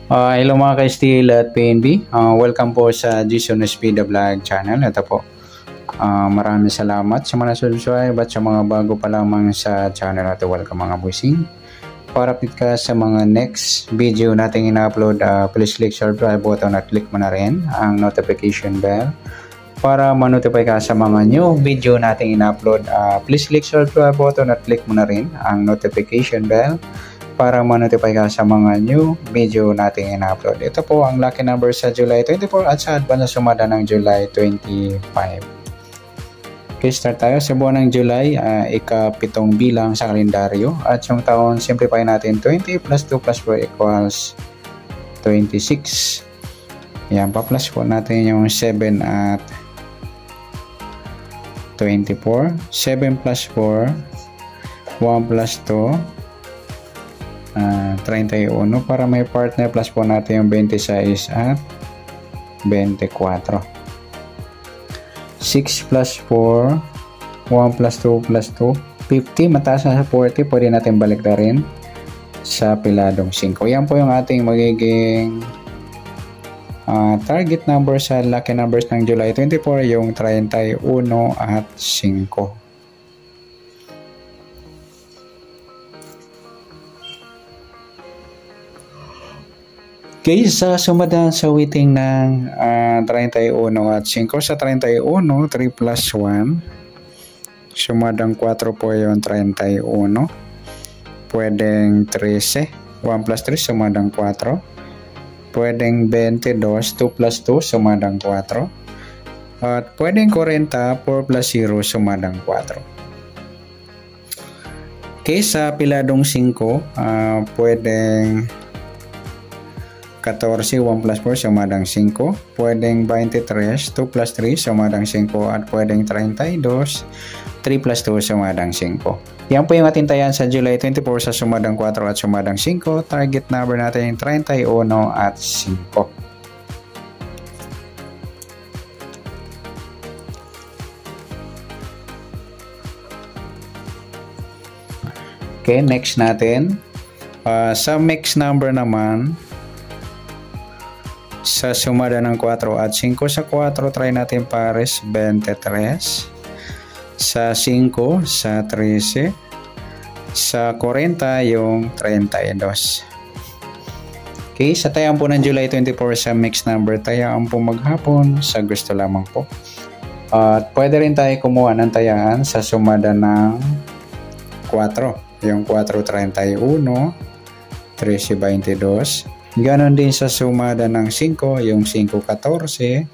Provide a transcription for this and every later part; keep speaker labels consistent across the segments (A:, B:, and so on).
A: Hello mga ka-Steel at PNB. Welcome po sa Jason Speed Vlog channel. Ito po. Maraming salamat sa mga subscribe at sa mga bago pa lamang sa channel natin. Welcome mga busing. Para update ka sa mga next video natin ina-upload, please click subscribe button at click mo na rin ang notification bell para ma-notify ka sa mga new video natin ina-upload. Please click subscribe button at click mo na rin ang notification bell para ma-notify ka sa mga new video natin ina-upload. Ito po ang lucky number sa July 24 at sa advance na sumada ng July 25. Okay, start tayo. Sa buwan ng July, ika-7 bilang sa kalendaryo. At yung taon, simplify natin 20 plus 2 plus 4 equals 26. Yan, pa-plus po natin yung 7 at 24. 7 plus 4, 1 plus 2, 31 para may partner plus po natin yung 26 at 24. 6 plus 4, 1 plus 2 plus 2, 50, mataas na sa 40, pwede natin balik na rin sa piladong 5. Yan po yung ating magiging target number sa lucky numbers ng July 24, yung 31 at 5. Okay, sa sumadaan sa waiting ng 31 at 5, sa 31, 3 plus 1, sumadang 4 po yung 31, pwedeng 13, 1 plus 3, sumadang 4, pwedeng 22, 2 plus 2, sumadang 4, at pwedeng 40, 4 plus 0, sumadang 4. Okay, sa piladong 5, pwedeng 14, 1 plus 4, sumadang 5. Pwedeng 23, 2 plus 3, sumadang 5. At pwedeng 32, 3 plus 2, sumadang 5. Yan po yung ating tayan sa July 24 sa sumadang 4 at sumadang 5. Target number natin yung 31 at 5. Okay, next natin. Sa mix number naman, sa sumada ng 4 at 5, sa 4 try natin pares 23, sa 5 sa 13, sa 40 yung 32. Okay, sa tayaan po ng July 24 sa mix number, tayaan po maghapon sa gusto lamang po. At pwede rin tayo kumuha ng tayaan sa sumada ng 4, yung 4, 31, 13, 22. Ganon din sa sumada ng 5, yung 5, 14,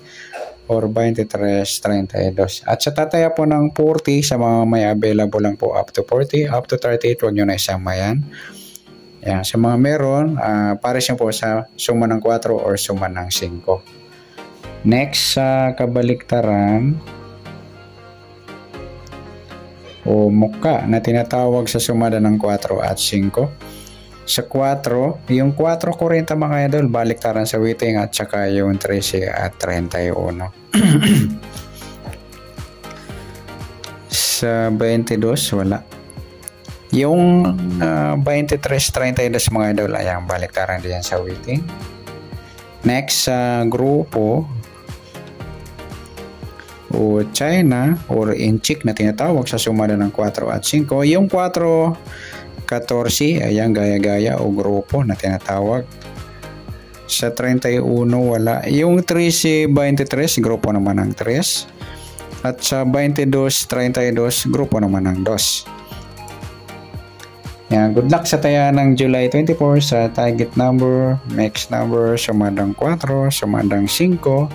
A: or 23, 32. At sa tataya po ng 40, sa mga may available lang po up to 40, up to 38, huwag nyo na isama yan. Yan. Sa mga meron, pares nyo po sa suma ng 4 or suma ng 5. Next, sa kabaliktaran, o muka na tinatawag sa sumada ng 4 at 5. Sa 4, yung 4-40 mga idol, baliktaran sa waiting at saka yung 13 at 31. Sa 22, wala. Yung 23-32 mga idol, ayan, baliktaran din sa waiting. Next, sa grupo o China or inchik na tinatawag sa sumada ng 4 at 5, yung 4, 14, ayan, gaya-gaya o grupo na tinatawag. Sa 31, wala. Yung 13, 23, grupo naman ng 3. At sa 22, 32, grupo naman ng 2. Yan, good luck sa taya ng July 24 sa target number, mix number, sumadang 4, sumadang 5.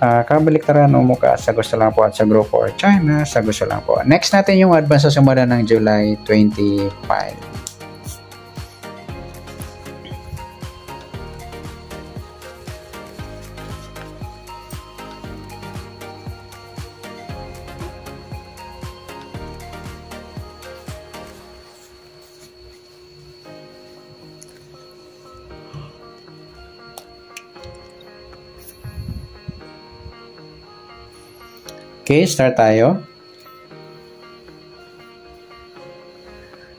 A: Kabaliktaran o muka sa gusto lang po at sa grupo or China sa gusto lang po. Next natin yung advance sa sumada ng July 25. Okay, start tayo.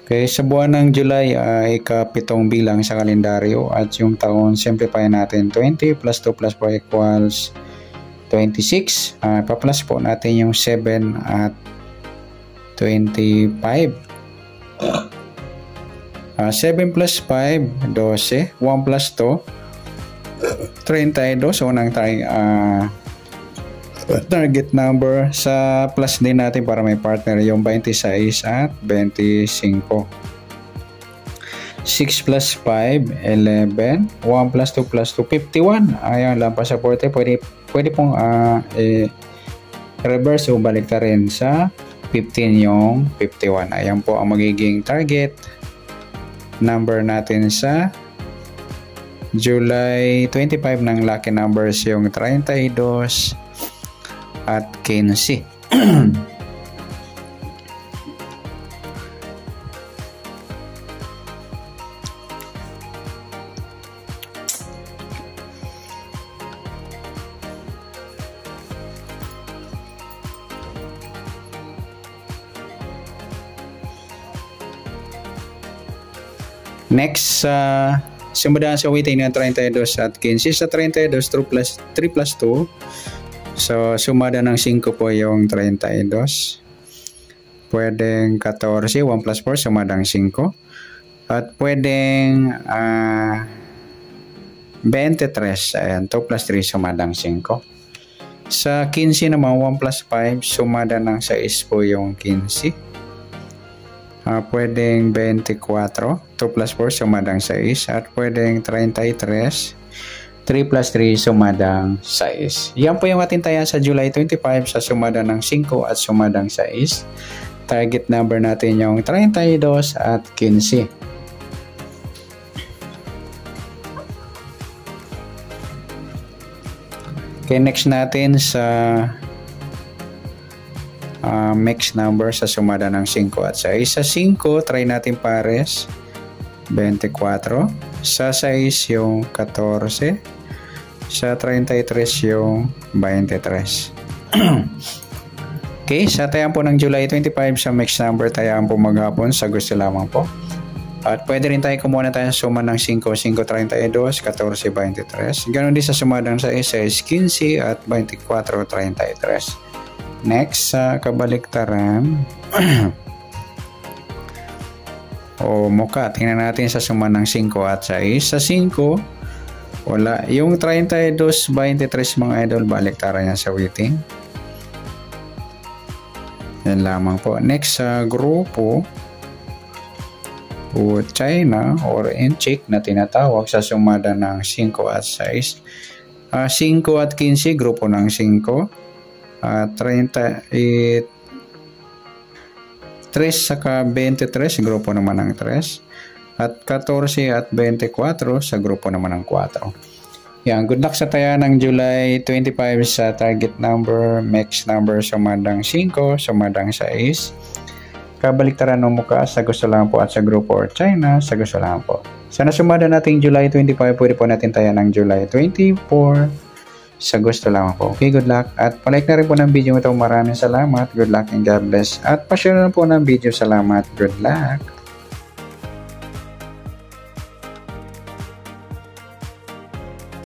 A: Okay, sa buwan ng July ay ika-7 bilang sa kalendaryo at yung taon simplify natin 20 plus 2 plus 4 equals 26. Pa-plus po natin yung 7 at 25. 7 plus 5, 12. 1 plus 2, 32. So, unang target number. Sa plus din natin para may partner yung 26 at 25. 6 plus 5, 11. 1 plus 2 plus 2, 51. Ayan lang pa sa 40. Pwede pong reverse o balik na rin sa 15 yung 51. Ayan po ang magiging target number natin sa July 25 ng lucky numbers yung 32 at 15. Next, sumadahan sa weighting ng 32 at 15. Sa 32, 3 plus 2. So, sumada ng 5 po yung 32. Pwedeng 14, 1 plus 4, sumadang 5. At pwedeng 23, ayan, 2 plus 3, sumadang 5. Sa 15 naman, 1 plus 5, sumada ng 6 po yung 15. Pwedeng 24, 2 plus 4, sumadang 6. At pwedeng 33, 3 plus 3, sumadang 6. Yan po yung ating taya sa July 25 sa sumada ng 5 at sumadang 6. Target number natin yung 32 at 15. Okay, next natin sa mixed number sa sumada ng 5 at 6. Sa 5, try natin pares, 24. Sa 6 yung 14. Sa 33 yung 23. Okay, sa tayaan po ng July 25 sa mixed number, tayaan po maghapon sa gusto lamang po. At pwede rin tayo kumuha na tayo sa suma ng 5, 5, 32, 14, 23. Ganon din sa sumada ng 6, 15 at 24, 33. Next, sa kabaliktaran o muka, tingnan natin sa suma ng 5 at 6. Sa 5, wala. Yung 32, 23 mga idol, baliktaran niya sa weighting. Yan lamang po. Next, sa grupo o China or Inchik na tinatawag sa sumada ng 5 at 6. 5 at 15, grupo ng 5. 33 saka 23, grupo naman ng 3. At 14 at 24 sa grupo naman ng 4. Yan, good luck sa taya ng July 25 sa target number, mixed number, sumadang 5, sumadang 6. Kabaliktaran ng muka sa gusto lang po at sa grupo or China sa gusto lang po. Sa nasumada nating July 25, pwede po natin taya ng July 24 sa gusto lang po. Okay, good luck. At palike na rin po ng video ito. Maraming salamat. Good luck and God bless. At pa-share na po ng video. Salamat. Good luck.